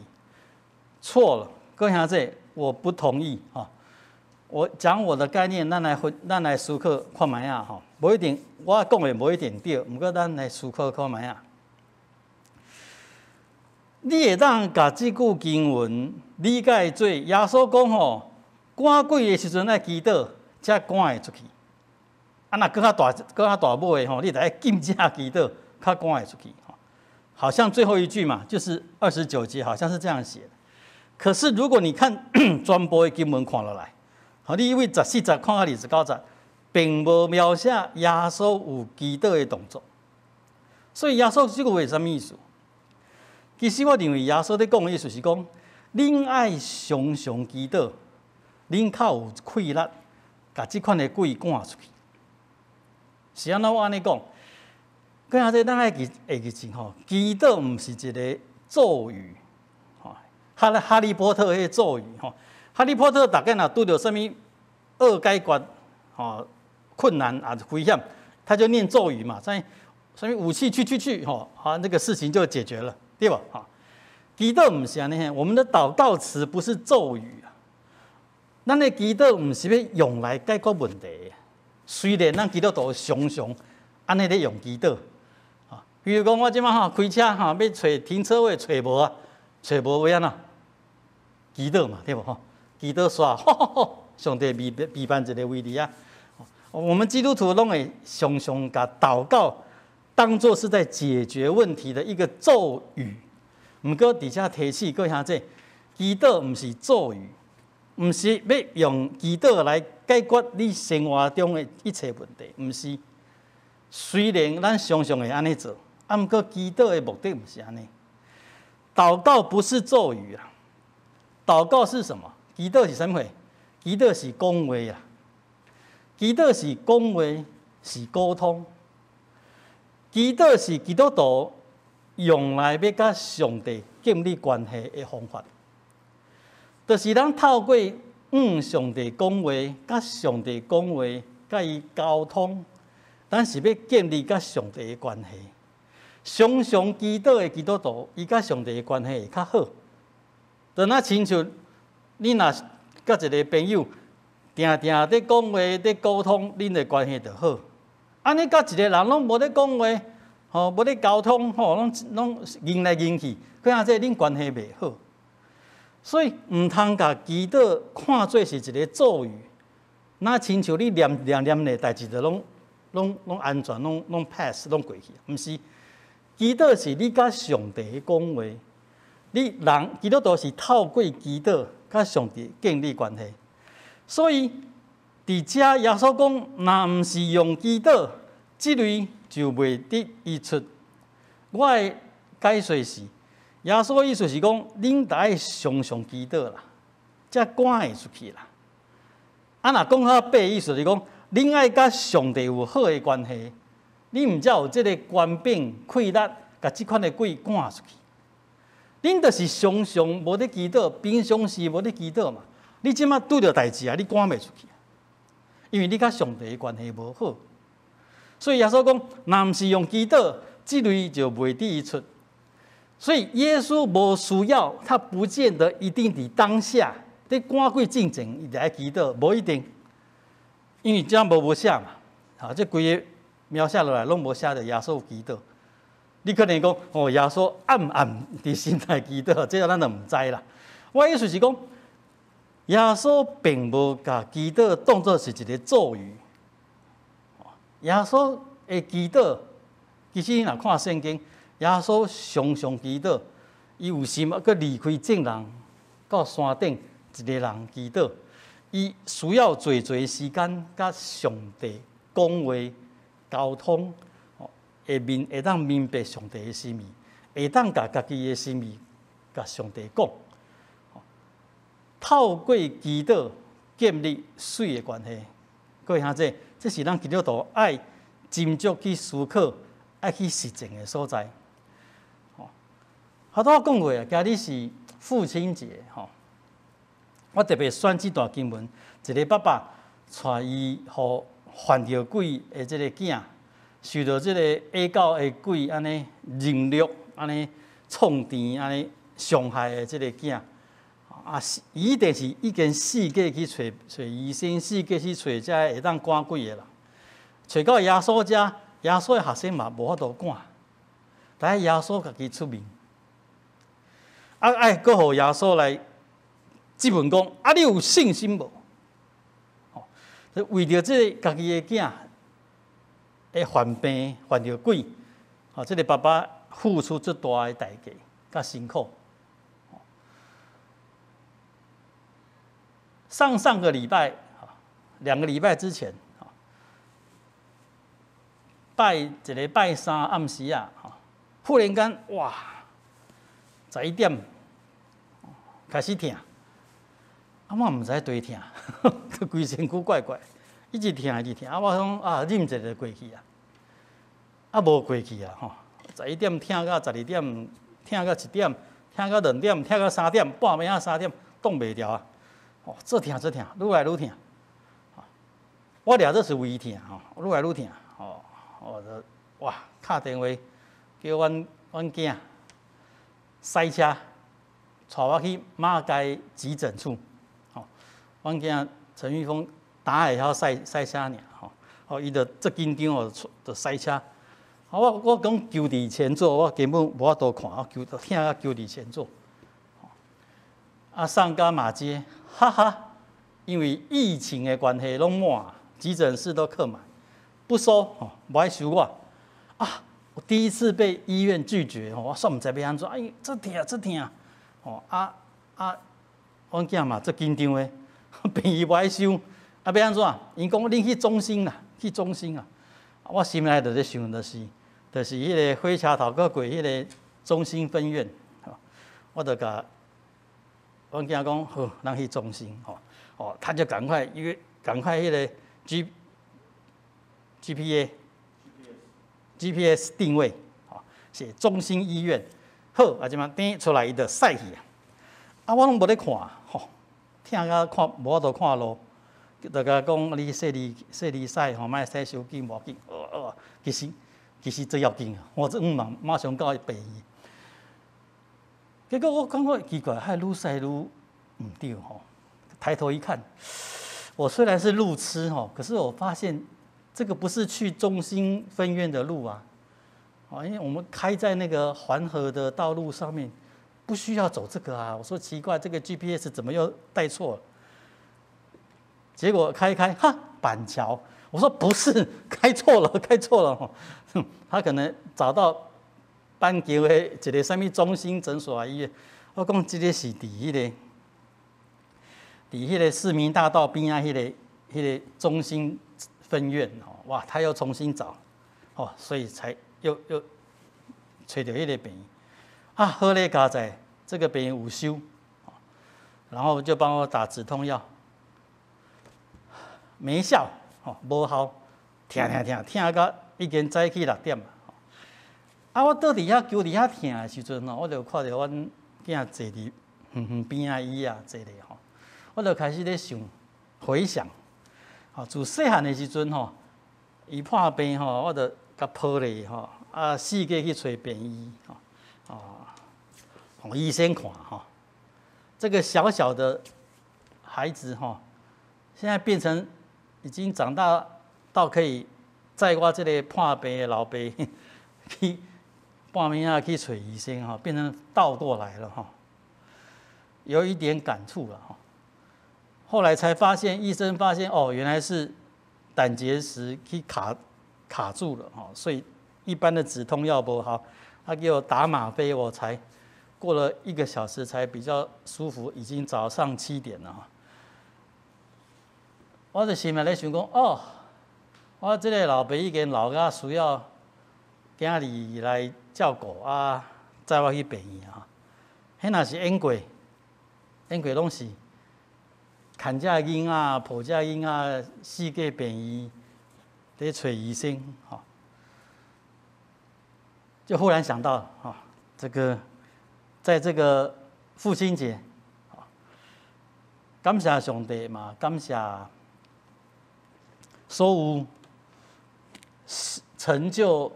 错了，各位兄弟，我不同意哈。我讲我的概念，咱来思考看卖啊吼，无一定，我讲的无一定对，毋过咱来思考看卖啊。你会当甲即句经文理解做耶稣讲吼。赶鬼的时阵爱祈祷，才赶会出去。啊，那搁较大尾吼，你得爱禁止祈祷，较赶会出去。好像最后一句嘛，就是29节，好像是这样写的。可是如果你看全部的经文看落来，好，你因为14节看到29节，并无描写耶稣有祈祷的动作。所以耶稣这个话是啥物意思？其实我认为耶稣在讲的意思是讲，恁爱常常祈祷。恁较有气力，把即款的鬼赶出去。是安怎我安尼讲？各位仔，咱爱记住吼，祈祷毋是一个咒语，吼，哈利波特迄个咒语吼，哈利波特大概若拄着啥物恶解决吼困难啊危险，他就念咒语嘛，啥物武器去吼，好那个事情就解决了，对吧？哈，祈祷毋是安尼，我们的祷告词不是咒语。咱的祈祷毋是要用来解决问题，虽然咱基督徒常常安尼咧用祈祷，啊，比如讲我即摆开车要找停车位找无啊，找无要安怎？祈祷嘛，对无吼？祈祷煞，上帝备办一个位置啊。我们基督徒拢会常常把祷告当作是在解决问题的一个咒语，毋过底下提醒各位兄弟，祈祷毋是咒语。毋是要用祈祷来解决你生活中的一切问题，毋是。虽然咱常常会安尼做，啊，毋过祈祷的目的毋是安尼。祷告不是咒语啊，祷告是什么？祈祷是啥物？祈祷是讲话啊，祈祷是讲话，是沟通。祈祷是基督徒用来要甲上帝建立关系的方法。就是咱透过上帝讲话，甲上帝讲话，甲伊沟通，咱是要建立甲上帝的关系。常常祈祷的基督徒，伊甲上帝的关系会较好。就那亲像你若甲一个朋友，定在讲话、在沟通，恁的关系就好。安尼甲一个人拢无咧讲话，吼，无咧沟通，吼，拢硬来硬去，可能这恁关系袂好。所以毋通甲祈祷看做是一个咒语，那亲像你念的代志，就拢安全，拢 pass， 拢过去。毋是，祈祷是你甲上帝讲话，你人基督徒是透过祈祷甲上帝建立关系。所以伫遮耶稣讲，若毋是用祈祷，即类就袂得医出。我的解说是。耶稣意思是讲，恁得爱常常祈祷啦，才赶会出去啦。啊，若讲较白意思是讲，恁爱甲上帝有好诶关系，你毋才有即个权柄气力，甲即款诶鬼赶出去。恁就是常常无咧祈祷，平常时无咧祈祷嘛。你即马拄着代志啊，你赶袂出去，因为你甲上帝诶关系无好。所以耶稣讲，若毋是用祈祷，即类就袂抵伊出。所以耶稣无需要，他不见得一定伫当下在赶鬼进前伊就爱祈祷，无一定，因为这样无写嘛。啊，这规个描写落来拢无写着耶稣祈祷。你可能讲哦，耶稣暗暗伫心内祈祷，这个咱就毋知啦。我意思是讲，耶稣并无甲祈祷当作是一个咒语。耶稣的祈祷，其实你若看圣经。耶稣常常祈祷，伊有时啊，佮离开众人，到山顶一个人祈祷。伊需要侪时间，甲上帝讲话沟通，会当明白上帝的心意，会当甲家己的心意甲上帝讲。透过祈祷建立水的关系。各位兄弟，这是咱基督徒爱斟酌去思考、爱去实践的所在。好多讲过啊，今日是父亲节，我特别选这段经文，一个爸爸带伊互犯着鬼的这个囝，受到这个恶狗的鬼安尼凌辱、安尼创甜、安尼伤害的这个囝，啊，伊一定是已经四界去找医生，四界去找遮会当赶鬼的啦。找到耶稣遮，耶稣的学生嘛无法度赶，但系耶稣家己出面。搁互耶稣来质问讲：你有信心无？为着这家己的囝会患病、患着鬼，这个爸爸付出最大的代价甲辛苦。上个礼拜，2个礼拜之前，一个拜三暗时啊，忽然间哇，11点。开始疼，我毋知对疼，规身躯怪怪，一直疼一直疼。我讲忍者就过去啊，无过去啊11点疼到12点，疼到1点，疼到2点，疼到3点，半暝3点，挡袂牢啊！做疼，愈来愈疼。我掠做是胃疼愈来愈疼就哇，敲电话叫阮囝塞车。带我去马街急诊处，阮囝陈玉峰打会晓赛车尔，伊就足紧张就塞车。我讲求伫前座，我根本无法度看，我听求伫前座。上加马街，哈哈，因为疫情的关系拢满，急诊室都客满，不收无爱收我。我第一次被医院拒绝，我煞毋知要安怎，这疼。阮囝嘛足紧张的，病医无爱收，要安怎？因讲恁去中心啦，我心内就咧想，就是迄个火车头过迄个中心分院，我就甲阮囝讲好，咱去中心，他就赶快迄个 GPS 定位，写中心医院。好，即马点出来，伊就驶去啊！我拢无咧看，听到看无法度看路，就甲讲你说你驶莫驶手机无要紧。其实最要紧啊！我这马上到病院。结果我感觉奇怪，愈驶愈毋对抬头一看，我虽然是路痴可是我发现这个不是去中心分院的路啊。因为我们开在那个环河的道路上面，不需要走这个啊！我说奇怪，这个 GPS 怎么又带错了？结果开一开，板桥。我说不是，开错了。他可能找到板桥的一个什么中心诊所啊医院。我讲这个是伫迄个市民大道边啊，迄个中心分院哇，他又重新找所以才。又找到迄个病院，啊，好嘞，家在这个病有休，然后就帮我打止痛药，没效，无效，痛到已经早起6点了。啊，我倒伫遐求伫遐疼的时阵我就看到阮囝坐伫边仔椅啊坐咧我就开始咧想回想，自细汉的时阵伊破病我就甲抱咧四界去找便医互医生看这个小小的孩子现在变成已经长大到可以载我这个破病的老爸去。半暝啊去找医生变成倒过来了有一点感触了后来才发现，医生发现原来是胆结石去卡住了所以一般的止痛药不好，他给我打吗啡，我才过了1个小时才比较舒服，已经早上7点了我就心里咧想讲我这个老爸已经老到需要囝儿来照顾载我去病院迄若是演过拢是牵只囡仔、抱只囡仔，四界病院咧找医生就忽然想到这个在这个父亲节感谢上帝嘛，感谢所有成就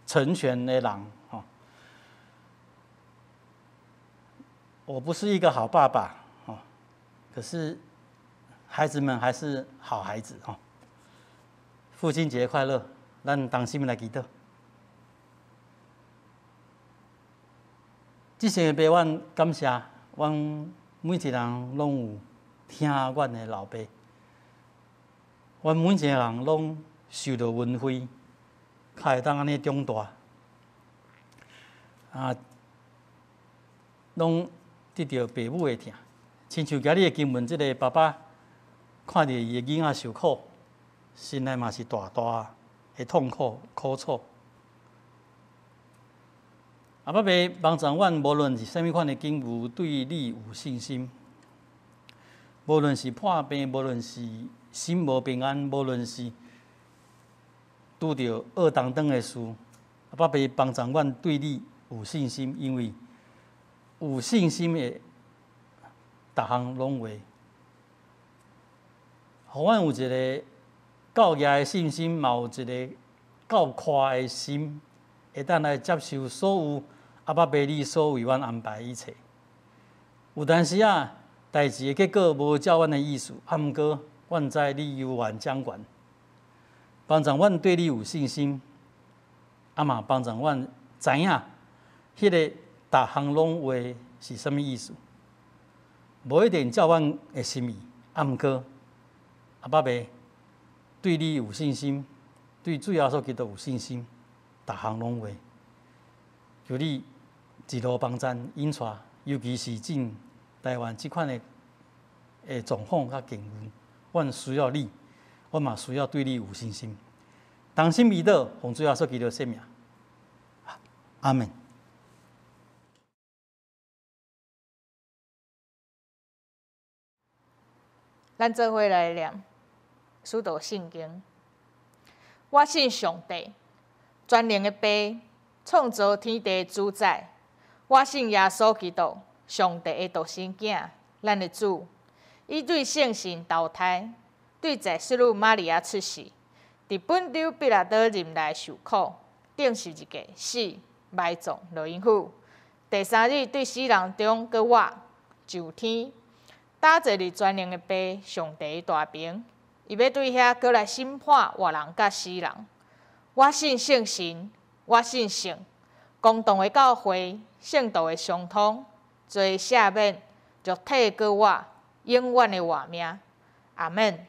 成全的人我不是一个好爸爸可是孩子们还是好孩子父亲节快乐，咱同心来祈祷。这些爸，阮感谢，阮每一个人拢有听阮的老爸，阮每一个人拢受到恩惠，才会当安尼长大。拢得到父母的疼，亲像今日的经文，这个爸爸看到伊的囡仔受苦，心内嘛是大大的痛苦苦楚。阿爸爸帮助阮，无论是甚物款的境遇，对你有信心。无论是破病，无论是心无平安，无论是拄到恶当当的事，阿爸爸帮助阮对你有信心，因为有信心的，逐项拢会，互阮有一个够野的信心，嘛有一个够宽的心，会当来接受所有阿爸爸你所为阮安排一切。有当时代志的结果无照阮的意思，毋过阮知你悠然掌管，帮助阮对你有信心，嘛帮助阮知影迄个逐项拢话是啥物意思。无一定照阮的心意，毋过阿爸爸对你有信心，对主耶稣基督有信心，逐项拢话，求你一路帮赞引带，尤其是进台湾即款的状况甲境遇，阮需要你，阮嘛需要对你有信心。同心祈祷，奉主耶稣基督圣名，阿门。咱做伙来念使徒圣经。我信上帝，全能的爸，创造天地主宰。我信耶稣基督，上帝的独生囝，咱的主。伊对圣神投胎，对在世女玛利亚出世，伫本丢彼拉多任内受苦，顶十字架死，埋葬落阴府。第3日对死人中搁活，上天。打坐伫全能的爸上帝大屏，伊要对遐过来审判活人甲死人。我信圣神，我信圣，公道的教会，圣道的相通，罪赦免，肉体搁活，永远的活命。阿门。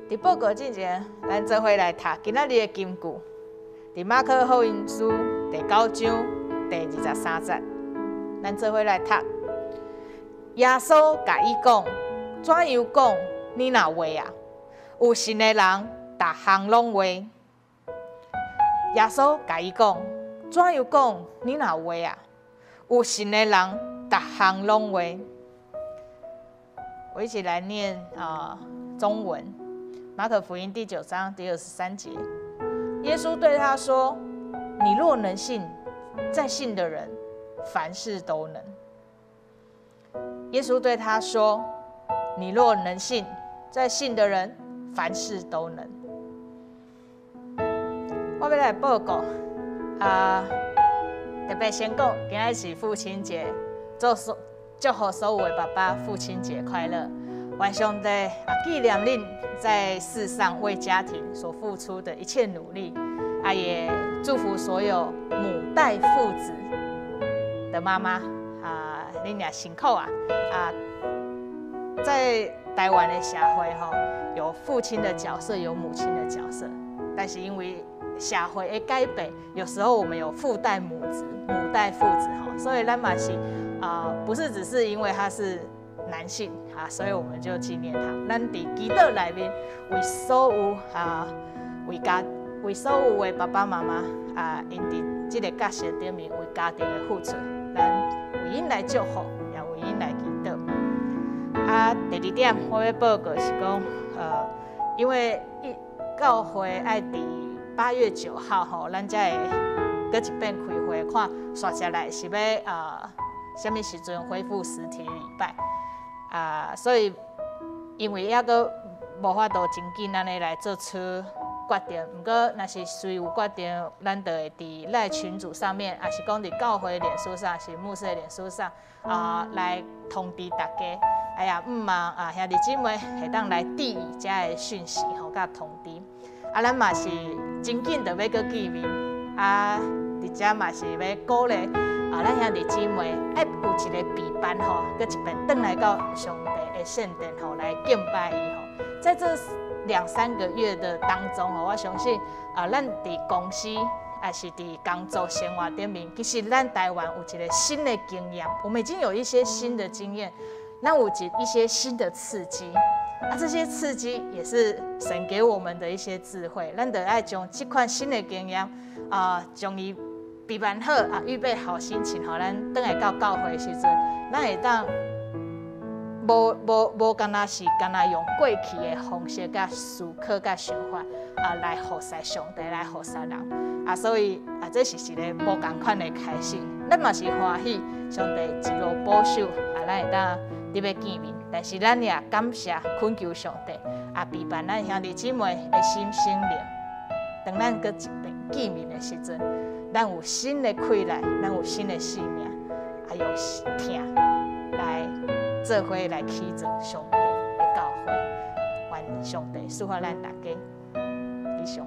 伫报告之前，咱做伙来读今仔日的金句，伫马可福音书第9章第23节，咱做伙来读。耶稣甲伊讲：怎样讲？你若话啊，有信的人，逐项拢话。耶稣甲伊讲：怎样讲？你若话啊，有信的人，逐项拢话。我一起来念中文。马可福音第9章第23节，耶稣对他说：“你若能信，在信的人，凡事都能。”耶稣对他说：“你若能信，在信的人，凡事都能。”我要来报告，特别先讲，今仔是父亲节，祝福所有的爸爸父亲节快乐！愿上帝纪念恁在世上为家庭所付出的一切努力，也祝福所有母带父子的妈妈恁也辛苦在台湾的社会有父亲的角色，有母亲的角色，但是因为社会的改变，有时候我们有父带母子、母带父子所以咱嘛是不是只是因为他是男性所以我们就纪念他。咱伫祈祷内面为所有为所有的爸爸妈妈因伫这个角色顶面为家庭的付出，咱为因来祝福，也为因来祈祷。第2点我要报告是讲，因为教会爱伫8月9号咱才会搁一遍开会，看接下来是要什么时阵恢复实体礼拜。所以因为抑阁无法度真紧安尼来做出决定，毋过若是随有决定，咱就会伫赖群组上面，也是讲伫教会脸书上，是牧师的脸书上来通知大家。哎呀，毋忙兄弟姊妹会当来注意遮个讯息吼，甲通知。咱嘛是真紧就要搁见面，伫遮嘛是要鼓励咱兄弟姊妹爱有一个备班吼，搁一遍转来到上帝的圣殿吼来敬拜伊吼。在这2-3个月的当中吼，我相信咱伫公司还是伫工作生活顶面，其实咱台湾有一个新的经验，我们已经有一些新的经验，咱有一些新的刺激。这些刺激也是神给我们的一些智慧，咱就爱将这款新的经验将伊备办好预备好心情，吼，咱转来到教会的时阵，咱会当无干那是干那用过去的方式、甲思考、甲想法来服侍上帝，来服侍人所以这是一个无同款的开始。咱嘛是欢喜上帝一路保守咱会当伫要见面。但是咱也感谢恳求上帝陪伴咱兄弟姊妹的心灵。当咱搁一遍见面的时阵，咱有新的气力，咱有新的生命，用听来做伙来起造上帝的教会。愿上帝赐福咱大家。以上。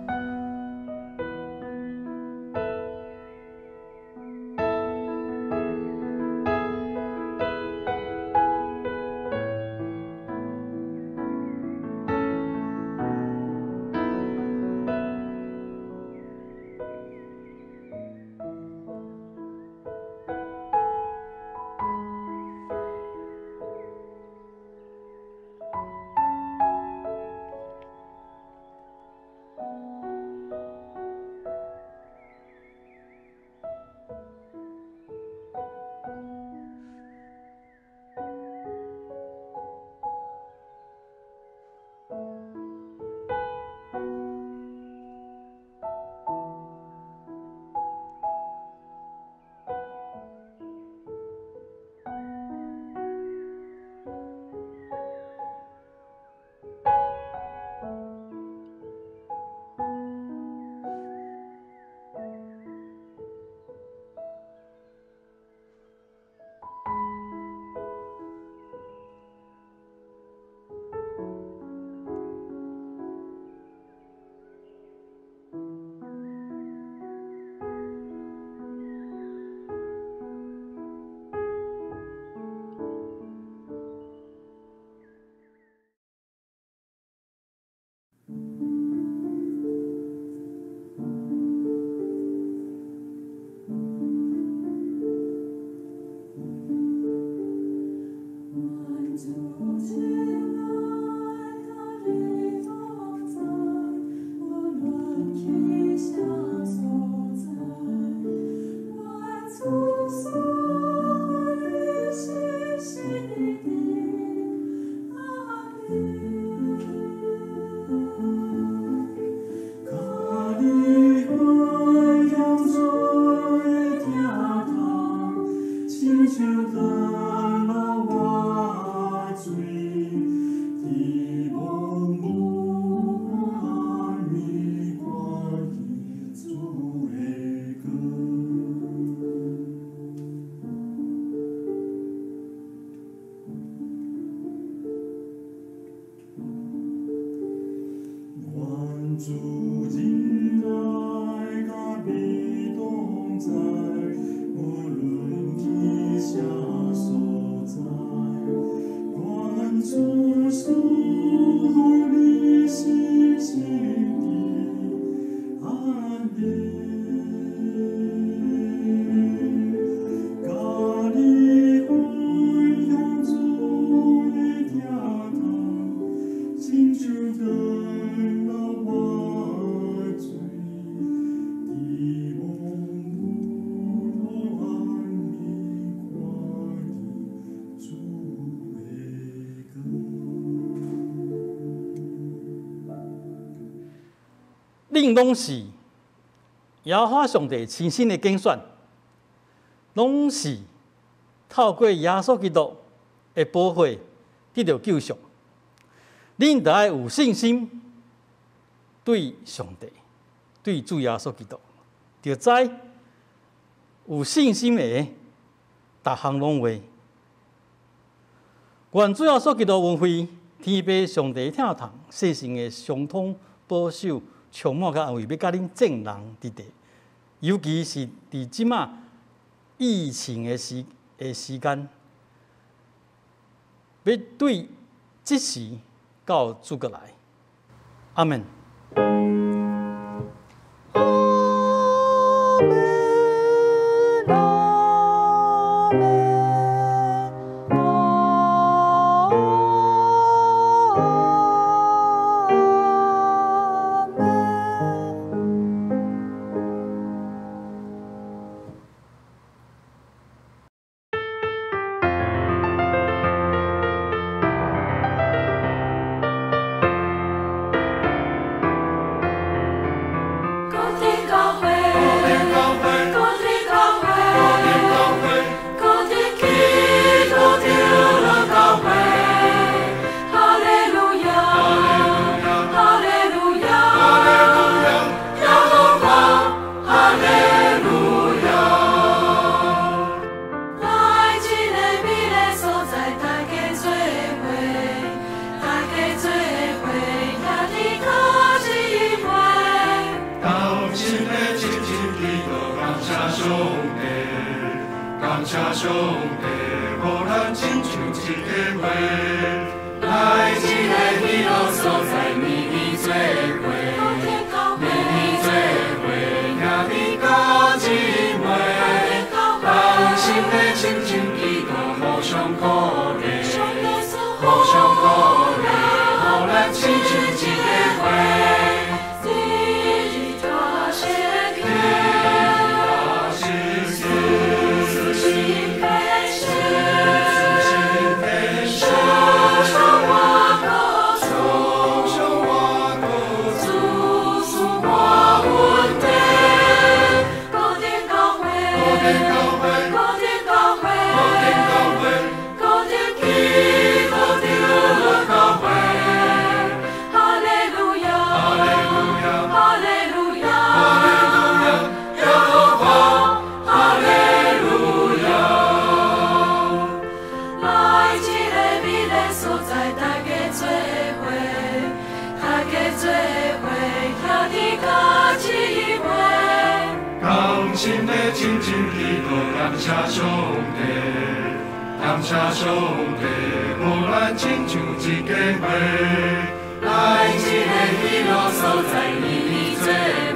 恁拢是耶和华上帝亲身的拣选，拢是透过耶稣基督的宝血得到救赎。恁得爱有信心，对上帝、对主耶稣基督，就知有信心的，逐项拢会。愿主耶稣基督恩惠、天父上帝疼痛、世神的相通保守、充满甲安慰，要甲恁众人伫地，尤其是伫即马疫情的时间，要对即时到主过来。阿门。感谢上帝，互咱亲像一家伙，来一个喜乐所在，年年做伙。